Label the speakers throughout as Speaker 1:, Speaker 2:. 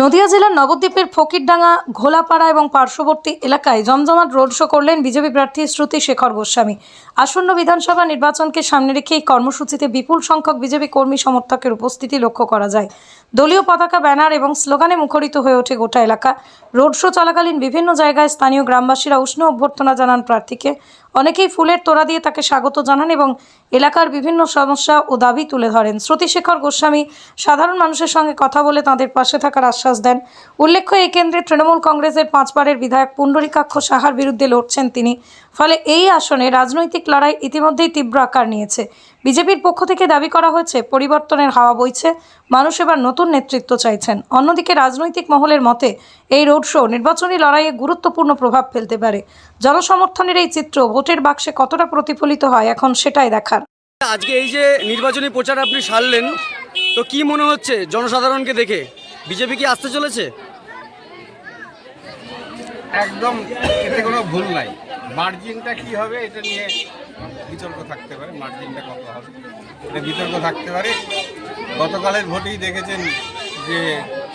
Speaker 1: নদিয়া জেলার নবদ্বীপের ফকিরডাঙ্গা, ঘোলাপাড়া এবং পার্শ্ববর্তী এলাকায় জমজমাট রোড শো করলেন বিজেপি প্রার্থী শ্রুতি শেখর গোস্বামী। আসন্ন বিধানসভা নির্বাচনকে সামনে রেখে এই কর্মসূচিতে বিপুল সংখ্যক বিজেপি কর্মী সমর্থকের উপস্থিতি লক্ষ্য করা যায়। দলীয় পতাকা, ব্যানার এবং স্লোগানে মুখরিত হয়ে ওঠে গোটা এলাকা। রোড শো চলাকালীন বিভিন্ন জায়গায় স্থানীয় গ্রামবাসীরা উষ্ণ অভ্যর্থনা জানান প্রার্থীকে। অনেকেই ফুলের তোড়া দিয়ে তাকে স্বাগত জানান এবং এলাকার বিভিন্ন সমস্যা ও দাবি তুলে ধরেন। শ্রুতি শেখর গোস্বামী সাধারণ মানুষের সঙ্গে কথা বলে তাঁদের পাশে থাকার আশ্বাস দেন। উল্লেখ্য, এই কেন্দ্রে তৃণমূল কংগ্রেসের 5 বারের বিধায়ক পুণ্ডরীকাক্ষ সাহার বিরুদ্ধে লড়ছেন তিনি। ফলে এই আসনে রাজনৈতিক লড়াই ইতিমধ্যেই তীব্র আকার নিয়েছে। বিজেপির পক্ষ থেকে দাবি করা হয়েছে, পরিবর্তনের হাওয়া বইছে, মানুষ এবার নতুন নেতৃত্ব চাইছেন। অন্যদিকে রাজনৈতিক মহলের মতে এই রোড শো নির্বাচনী লড়াইয়ে গুরুত্বপূর্ণ প্রভাব ফেলতে পারে। জনসমর্থনের এই চিত্র ভোটের বাক্সে কতটা প্রতিফলিত হয় এখন সেটাই দেখার।
Speaker 2: আজকে এই যে নির্বাচনী প্রচার আপনি সারলেন, তো কি মনে হচ্ছে জনসাধারণকে দেখে বিজেপি কি আসতে চলেছে?
Speaker 3: একদম এতে কোনো ভুল নাই। মার্জিনটা কি হবে এটা নিয়ে বিতর্ক থাকতে পারে, মার্জিনটা কত হবে এটা বিতর্ক থাকতে পারে। গতকালের ভোটেই দেখেছেন যে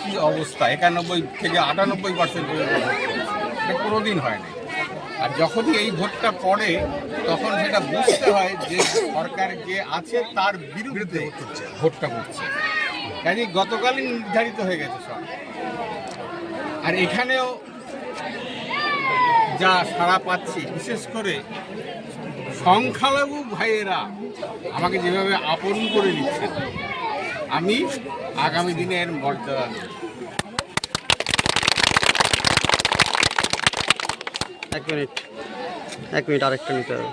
Speaker 3: কী অবস্থা, 91 থেকে 98% পর্যন্ত এটা কোনোদিন হয় না। আর যখনই এই ভোটটা পড়ে তখন সেটা বুঝতে হয় যে সরকার যে আছে তার বিরুদ্ধে ভোটটা পড়ছে। কাজে গতকালই নির্ধারিত হয়ে গেছে সব। আর এখানেও যা সাড়া পাচ্ছি, বিশেষ করে সংখ্যালঘু ভাইয়েরা আমাকে যেভাবে আপন করে নিচ্ছেন, আমি আগামী দিনে এর মর্যাদা দেব।
Speaker 2: এক মিনিট আরেকটা নিতে হবে।